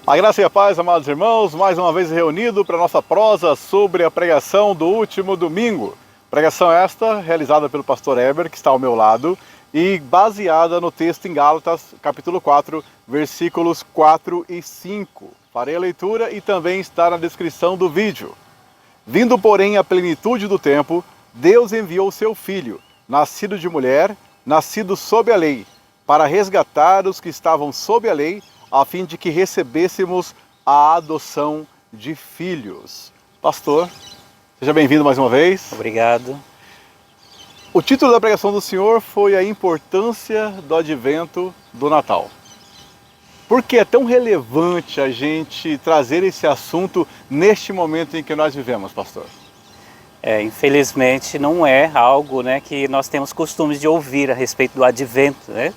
A graça e a paz, amados irmãos, mais uma vez reunido para a nossa prosa sobre a pregação do último domingo. Pregação esta realizada pelo pastor Heber, que está ao meu lado, e baseada no texto em Gálatas, capítulo 4, versículos 4 e 5. Farei a leitura e também está na descrição do vídeo. Vindo, porém, a plenitude do tempo, Deus enviou seu Filho, nascido de mulher, nascido sob a lei, para resgatar os que estavam sob a lei, a fim de que recebêssemos a adoção de filhos. Pastor, seja bem-vindo mais uma vez. Obrigado. O título da pregação do senhor foi a importância do advento do Natal. Por que é tão relevante a gente trazer esse assunto neste momento em que nós vivemos, pastor? Infelizmente não é algo, que nós temos costumes de ouvir a respeito do advento, né?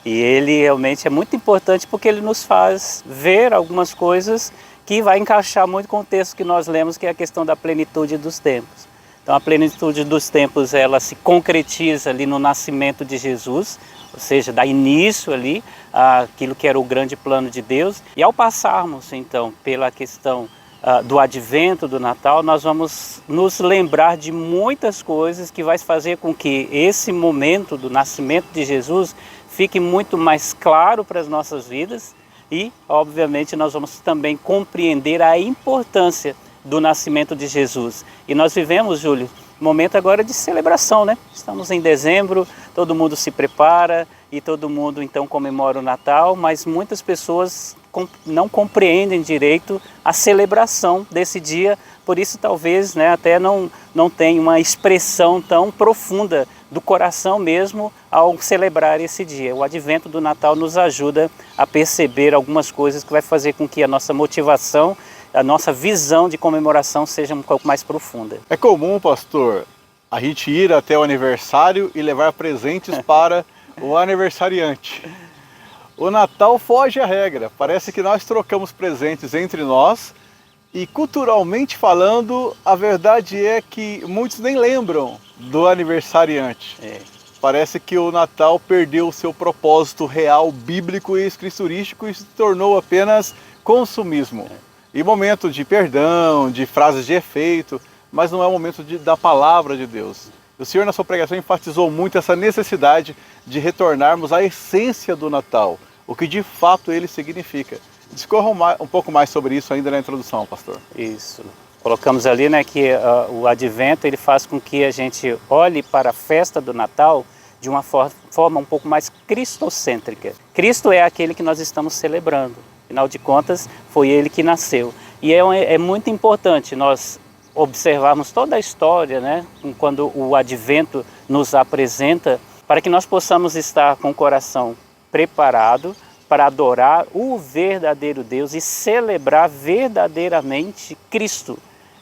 E ele realmente é muito importante porque ele nos faz ver algumas coisas que vai encaixar muito com o texto que nós lemos, que é a questão da plenitude dos tempos. Então a plenitude dos tempos, ela se concretiza ali no nascimento de Jesus, ou seja, dá início ali àquilo que era o grande plano de Deus. E ao passarmos então pela questão do advento, do Natal, nós vamos nos lembrar de muitas coisas que vai fazer com que esse momento do nascimento de Jesus fique muito mais claro para as nossas vidas e, obviamente, nós vamos também compreender a importância do nascimento de Jesus. E nós vivemos, Júlio, um momento agora de celebração, né? Estamos em dezembro, todo mundo se prepara e todo mundo então comemora o Natal, mas muitas pessoas não compreendem direito a celebração desse dia, por isso talvez até não tenha uma expressão tão profunda do coração mesmo ao celebrar esse dia. O advento do Natal nos ajuda a perceber algumas coisas que vai fazer com que a nossa motivação, a nossa visão de comemoração seja um pouco mais profunda. É comum, pastor, a gente ir até o aniversário e levar presentes para o aniversariante. O Natal foge à regra, parece que nós trocamos presentes entre nós e, culturalmente falando, a verdade é que muitos nem lembram do aniversariante. Parece que o Natal perdeu o seu propósito real, bíblico e escriturístico e se tornou apenas consumismo. E momento de perdão, de frases de efeito, mas não é o momento da palavra de Deus. O Senhor, na sua pregação, enfatizou muito essa necessidade de retornarmos à essência do Natal, o que de fato ele significa. Discorra um pouco mais sobre isso ainda na introdução, pastor. Isso. Colocamos ali que o advento ele faz com que a gente olhe para a festa do Natal de uma forma um pouco mais cristocêntrica. Cristo é aquele que nós estamos celebrando. Afinal de contas, foi ele que nasceu. E é muito importante nós observarmos toda a história, quando o advento nos apresenta, para que nós possamos estar com o coração preparado para adorar o verdadeiro Deus e celebrar verdadeiramente Cristo.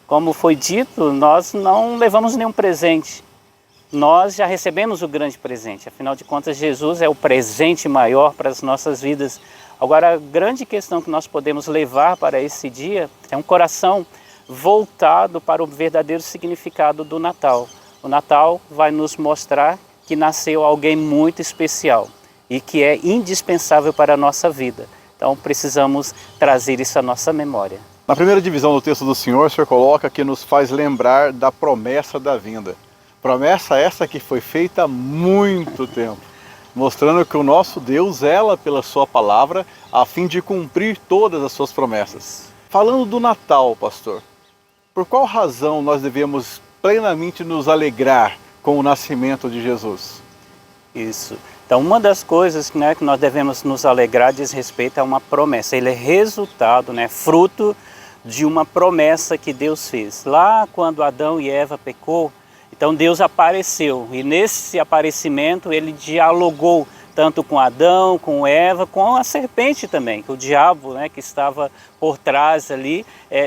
Como foi dito, nós não levamos nenhum presente. Nós já recebemos o grande presente. Afinal de contas, Jesus é o presente maior para as nossas vidas. Agora, a grande questão que nós podemos levar para esse dia é um coração voltado para o verdadeiro significado do Natal. O Natal vai nos mostrar que nasceu alguém muito especial e que é indispensável para a nossa vida. Então precisamos trazer isso à nossa memória. Na primeira divisão do texto do Senhor, o Senhor coloca que nos faz lembrar da promessa da vinda. Promessa essa que foi feita há muito tempo, mostrando que o nosso Deus zela pela sua palavra a fim de cumprir todas as suas promessas. Falando do Natal, pastor, por qual razão nós devemos plenamente nos alegrar com o nascimento de Jesus? Isso. Então, uma das coisas que nós devemos nos alegrar diz respeito a uma promessa. Ele é resultado, fruto de uma promessa que Deus fez. Lá quando Adão e Eva pecou, então Deus apareceu. E nesse aparecimento ele dialogou tanto com Adão, com Eva, com a serpente também, o diabo que estava por trás ali.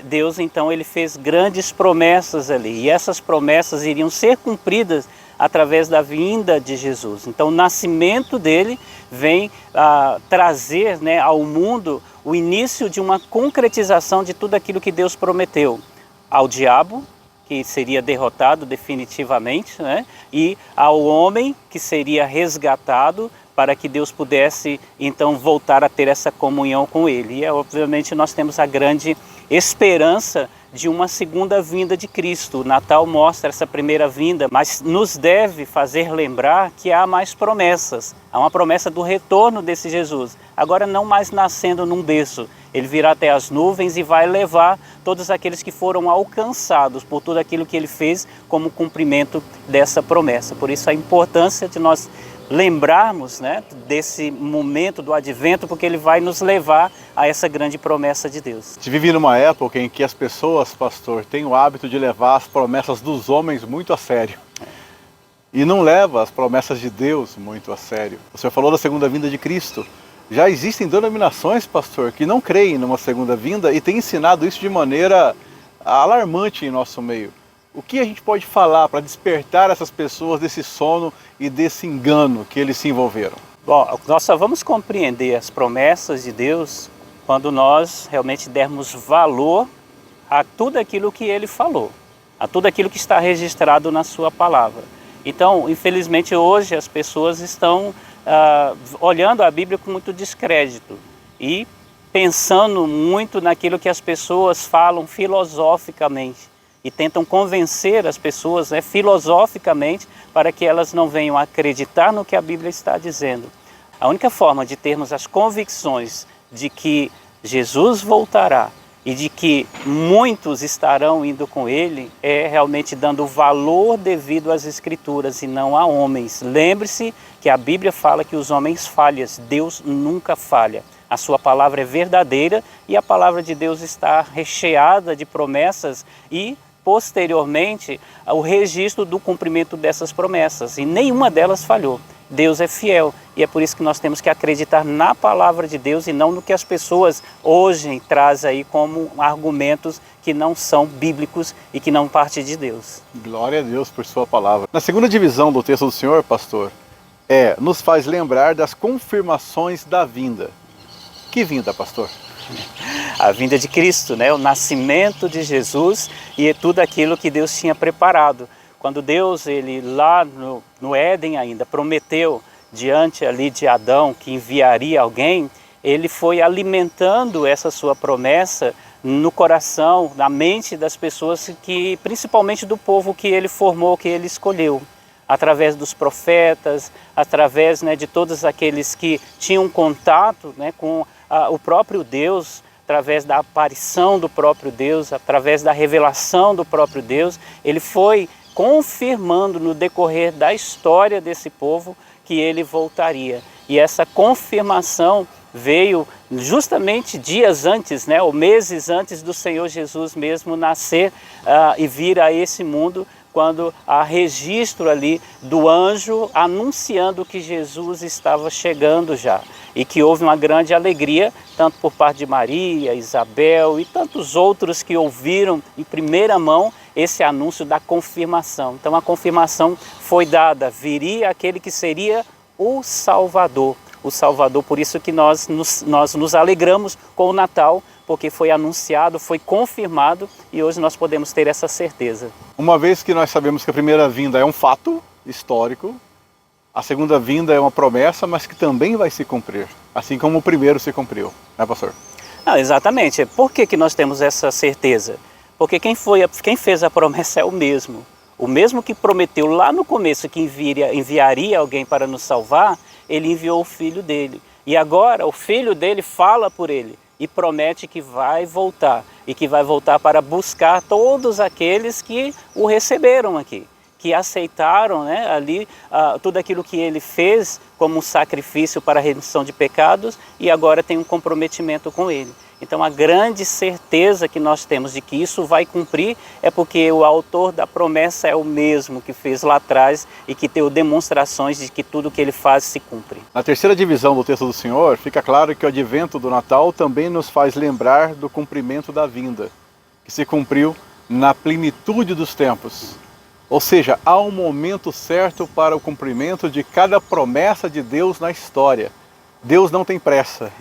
Deus então ele fez grandes promessas ali. E essas promessas iriam ser cumpridas através da vinda de Jesus. Então o nascimento dele vem trazer ao mundo o início de uma concretização de tudo aquilo que Deus prometeu ao diabo, que seria derrotado definitivamente, e ao homem que seria resgatado para que Deus pudesse então voltar a ter essa comunhão com Ele. E obviamente nós temos a grande esperança de uma segunda vinda de Cristo. O Natal mostra essa primeira vinda, mas nos deve fazer lembrar que há mais promessas. Há uma promessa do retorno desse Jesus, agora não mais nascendo num berço. Ele virá até as nuvens e vai levar todos aqueles que foram alcançados por tudo aquilo que Ele fez como cumprimento dessa promessa. Por isso a importância de nós lembrarmos, né, desse momento do advento, porque ele vai nos levar a essa grande promessa de Deus. A gente vive numa época em que as pessoas, pastor, têm o hábito de levar as promessas dos homens muito a sério. E não leva as promessas de Deus muito a sério. O senhor falou da segunda vinda de Cristo. Já existem denominações, pastor, que não creem numa segunda vinda e têm ensinado isso de maneira alarmante em nosso meio. O que a gente pode falar para despertar essas pessoas desse sono e desse engano que eles se envolveram? Bom, nós só vamos compreender as promessas de Deus quando nós realmente dermos valor a tudo aquilo que Ele falou, a tudo aquilo que está registrado na Sua palavra. Então, infelizmente, hoje as pessoas estão olhando a Bíblia com muito descrédito e pensando muito naquilo que as pessoas falam filosoficamente. E tentam convencer as pessoas, né, filosoficamente, para que elas não venham acreditar no que a Bíblia está dizendo. A única forma de termos as convicções de que Jesus voltará e de que muitos estarão indo com Ele é realmente dando valor devido às Escrituras e não a homens. Lembre-se que a Bíblia fala que os homens falham, Deus nunca falha. A sua palavra é verdadeira e a palavra de Deus está recheada de promessas e posteriormente o registro do cumprimento dessas promessas, e nenhuma delas falhou. Deus é fiel e é por isso que nós temos que acreditar na palavra de Deus e não no que as pessoas hoje trazem aí como argumentos que não são bíblicos e que não partem de Deus. Glória a Deus por sua palavra. Na segunda divisão do texto do Senhor, pastor, nos faz lembrar das confirmações da vinda. Que vinda, pastor? A vinda de Cristo, né? O nascimento de Jesus e tudo aquilo que Deus tinha preparado. Quando Deus, ele lá no Éden ainda, prometeu diante ali de Adão que enviaria alguém, ele foi alimentando essa sua promessa no coração, na mente das pessoas, que principalmente do povo que ele formou, que ele escolheu. Através dos profetas, através, né, de todos aqueles que tinham contato, né, com o próprio Deus, através da aparição do próprio Deus, através da revelação do próprio Deus, ele foi confirmando no decorrer da história desse povo que ele voltaria. E essa confirmação veio justamente dias antes, né, ou meses antes do Senhor Jesus mesmo nascer e vir a esse mundo, quando há registro ali do anjo anunciando que Jesus estava chegando já. E que houve uma grande alegria, tanto por parte de Maria, Isabel e tantos outros que ouviram em primeira mão esse anúncio da confirmação. Então a confirmação foi dada, viria aquele que seria o Salvador. O Salvador, por isso que nós nos alegramos com o Natal, porque foi anunciado, foi confirmado e hoje nós podemos ter essa certeza. Uma vez que nós sabemos que a primeira vinda é um fato histórico, a segunda vinda é uma promessa, mas que também vai se cumprir, assim como o primeiro se cumpriu, né, pastor? Não, exatamente. Por que nós temos essa certeza? Porque quem fez a promessa é o mesmo que prometeu lá no começo que enviaria alguém para nos salvar, ele enviou o Filho dele. E agora o Filho dele fala por ele e promete que vai voltar, e que vai voltar para buscar todos aqueles que o receberam aqui, que aceitaram, né, ali tudo aquilo que ele fez como um sacrifício para a remissão de pecados e agora tem um comprometimento com ele. Então a grande certeza que nós temos de que isso vai cumprir é porque o autor da promessa é o mesmo que fez lá atrás e que deu demonstrações de que tudo que ele faz se cumpre. Na terceira divisão do texto do Senhor, fica claro que o advento do Natal também nos faz lembrar do cumprimento da vinda, que se cumpriu na plenitude dos tempos. Ou seja, há um momento certo para o cumprimento de cada promessa de Deus na história. Deus não tem pressa.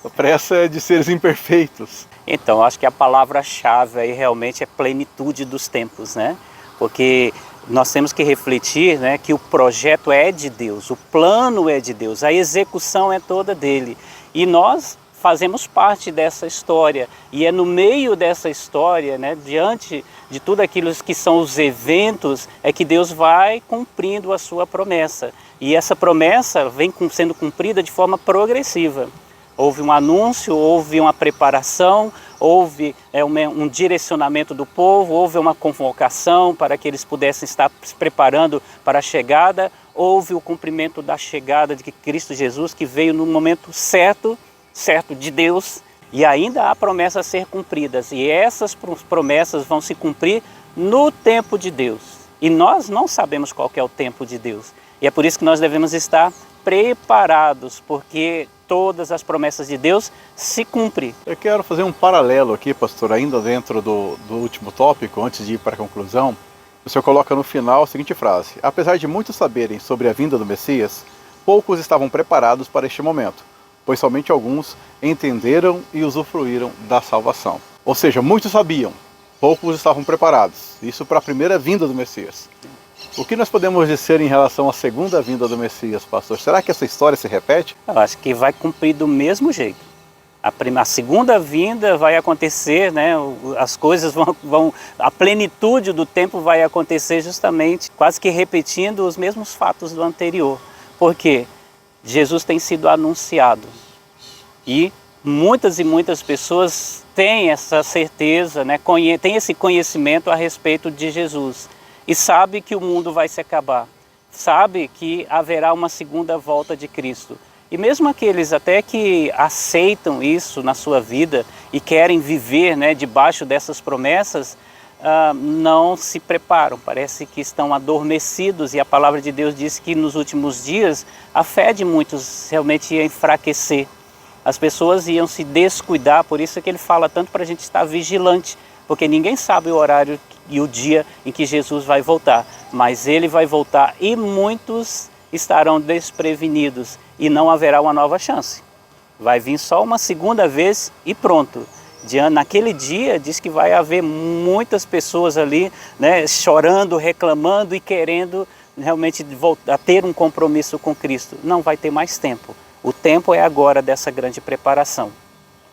A pressa é de seres imperfeitos. Então, acho que a palavra-chave aí realmente é plenitude dos tempos, né? Porque nós temos que refletir, né, que o projeto é de Deus, o plano é de Deus, a execução é toda dele. E nós fazemos parte dessa história. E é no meio dessa história, né, diante de tudo aquilo que são os eventos, é que Deus vai cumprindo a sua promessa. E essa promessa vem sendo cumprida de forma progressiva. Houve um anúncio, houve uma preparação, houve um direcionamento do povo, houve uma convocação para que eles pudessem estar se preparando para a chegada, houve o cumprimento da chegada de Cristo Jesus, que veio no momento certo de Deus, e ainda há promessas a ser cumpridas, e essas promessas vão se cumprir no tempo de Deus. E nós não sabemos qual que é o tempo de Deus, e é por isso que nós devemos estar preparados, porque todas as promessas de Deus se cumprem. Eu quero fazer um paralelo aqui, pastor, ainda dentro do último tópico, antes de ir para a conclusão. O senhor coloca no final a seguinte frase: apesar de muitos saberem sobre a vinda do Messias, poucos estavam preparados para este momento, pois somente alguns entenderam e usufruíram da salvação. Ou seja, muitos sabiam, poucos estavam preparados. Isso para a primeira vinda do Messias. O que nós podemos dizer em relação à segunda vinda do Messias, pastor? Será que essa história se repete? Eu acho que vai cumprir do mesmo jeito. A segunda vinda vai acontecer, né? As coisas a plenitude do tempo vai acontecer justamente, quase que repetindo os mesmos fatos do anterior. Por quê? Jesus tem sido anunciado e muitas pessoas têm essa certeza, né? Têm esse conhecimento a respeito de Jesus. E sabe que o mundo vai se acabar, sabe que haverá uma segunda volta de Cristo. E mesmo aqueles até que aceitam isso na sua vida e querem viver, né, debaixo dessas promessas, não se preparam, parece que estão adormecidos. E a palavra de Deus diz que nos últimos dias a fé de muitos realmente ia enfraquecer. As pessoas iam se descuidar, por isso que ele fala tanto para a gente estar vigilante, porque ninguém sabe o horário e o dia em que Jesus vai voltar, mas ele vai voltar e muitos estarão desprevenidos e não haverá uma nova chance. Vai vir só uma segunda vez e pronto. Naquele dia diz que vai haver muitas pessoas ali, né, chorando, reclamando e querendo realmente voltar a ter um compromisso com Cristo. Não vai ter mais tempo. O tempo é agora dessa grande preparação.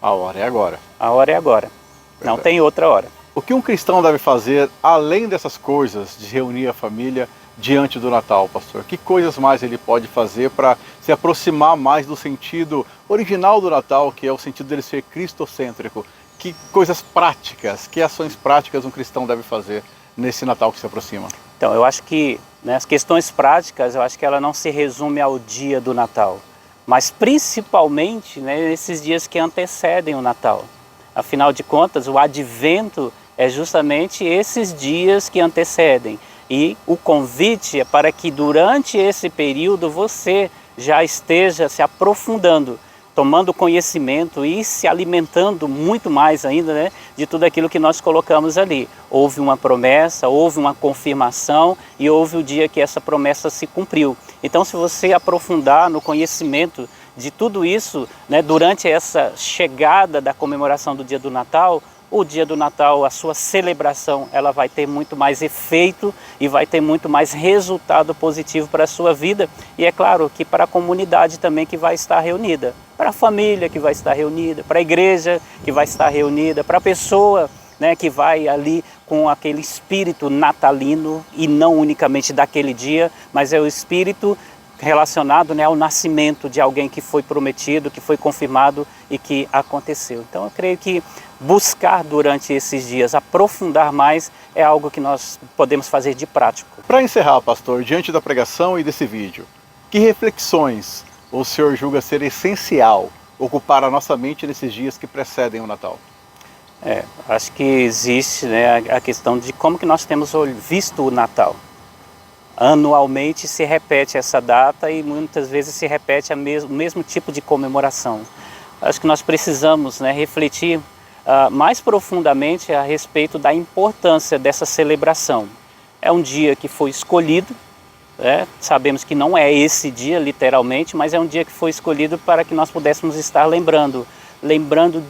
A hora é agora. A hora é agora. Não tem outra hora. O que um cristão deve fazer, além dessas coisas, de reunir a família diante do Natal, pastor? Que coisas mais ele pode fazer para se aproximar mais do sentido original do Natal, que é o sentido dele ser cristocêntrico? Que coisas práticas, que ações práticas um cristão deve fazer nesse Natal que se aproxima? Então, eu acho que, né, as questões práticas, eu acho que ela não se resume ao dia do Natal, mas principalmente, né, nesses dias que antecedem o Natal. Afinal de contas, o advento é justamente esses dias que antecedem. E o convite é para que durante esse período você já esteja se aprofundando, tomando conhecimento e se alimentando muito mais ainda, né, de tudo aquilo que nós colocamos ali. Houve uma promessa, houve uma confirmação e houve o dia que essa promessa se cumpriu. Então, se você aprofundar no conhecimento de tudo isso, né, durante essa chegada da comemoração do dia do Natal, o dia do Natal, a sua celebração, ela vai ter muito mais efeito e vai ter muito mais resultado positivo para a sua vida. E é claro que para a comunidade também que vai estar reunida, para a família que vai estar reunida, para a igreja que vai estar reunida, para a pessoa, né, que vai ali com aquele espírito natalino e não unicamente daquele dia, mas é o espírito relacionado, né, ao nascimento de alguém que foi prometido, que foi confirmado e que aconteceu. Então eu creio que buscar durante esses dias, aprofundar mais, é algo que nós podemos fazer de prático. Para encerrar, pastor, diante da pregação e desse vídeo, que reflexões o senhor julga ser essencial ocupar a nossa mente nesses dias que precedem o Natal? Acho que existe, né, a questão de como que nós temos visto o Natal. Anualmente se repete essa data e muitas vezes se repete o mesmo tipo de comemoração. Acho que nós precisamos, né, refletir mais profundamente a respeito da importância dessa celebração. É um dia que foi escolhido, né? Sabemos que não é esse dia literalmente, mas é um dia que foi escolhido para que nós pudéssemos estar lembrando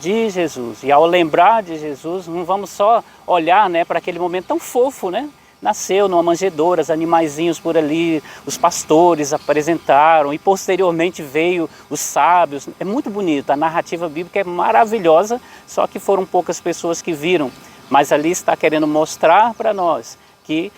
de Jesus. E ao lembrar de Jesus, não vamos só olhar, né, para aquele momento tão fofo, né? nasceu numa manjedoura, os animaizinhos por ali, os pastores apresentaram e posteriormente veio os sábios. É muito bonito, a narrativa bíblica é maravilhosa, só que foram poucas pessoas que viram. Mas ali está querendo mostrar para nós que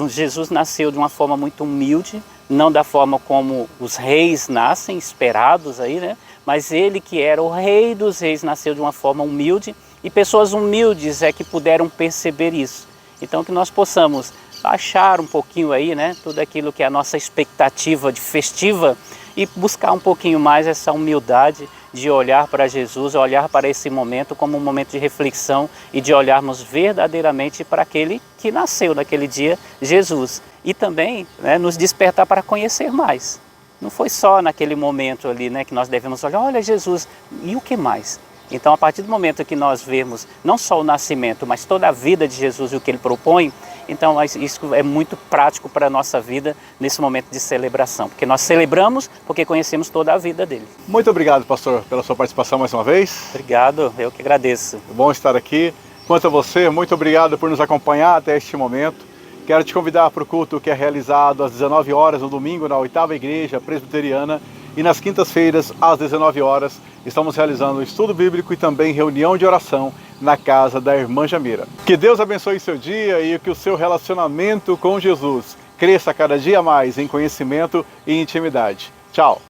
Jesus nasceu de uma forma muito humilde, não da forma como os reis nascem, esperados aí, né? Mas ele que era o rei dos reis nasceu de uma forma humilde e pessoas humildes é que puderam perceber isso. Então que nós possamos baixar um pouquinho aí, né? Tudo aquilo que é a nossa expectativa de festiva e buscar um pouquinho mais essa humildade de olhar para Jesus, olhar para esse momento como um momento de reflexão e de olharmos verdadeiramente para aquele que nasceu naquele dia, Jesus. E também, né, nos despertar para conhecer mais. Não foi só naquele momento ali, né, que nós devemos olhar, olha Jesus, e o que mais? Então, a partir do momento que nós vemos não só o nascimento, mas toda a vida de Jesus e o que ele propõe, então isso é muito prático para a nossa vida nesse momento de celebração, porque nós celebramos porque conhecemos toda a vida dele. Muito obrigado, pastor, pela sua participação mais uma vez. Obrigado, eu que agradeço. É bom estar aqui. Quanto a você, muito obrigado por nos acompanhar até este momento. Quero te convidar para o culto que é realizado às 19 horas no domingo na 8ª Igreja Presbiteriana e nas quintas-feiras às 19 horas estamos realizando um estudo bíblico e também reunião de oração na casa da irmã Jamira. Que Deus abençoe seu dia e que o seu relacionamento com Jesus cresça cada dia mais em conhecimento e intimidade. Tchau!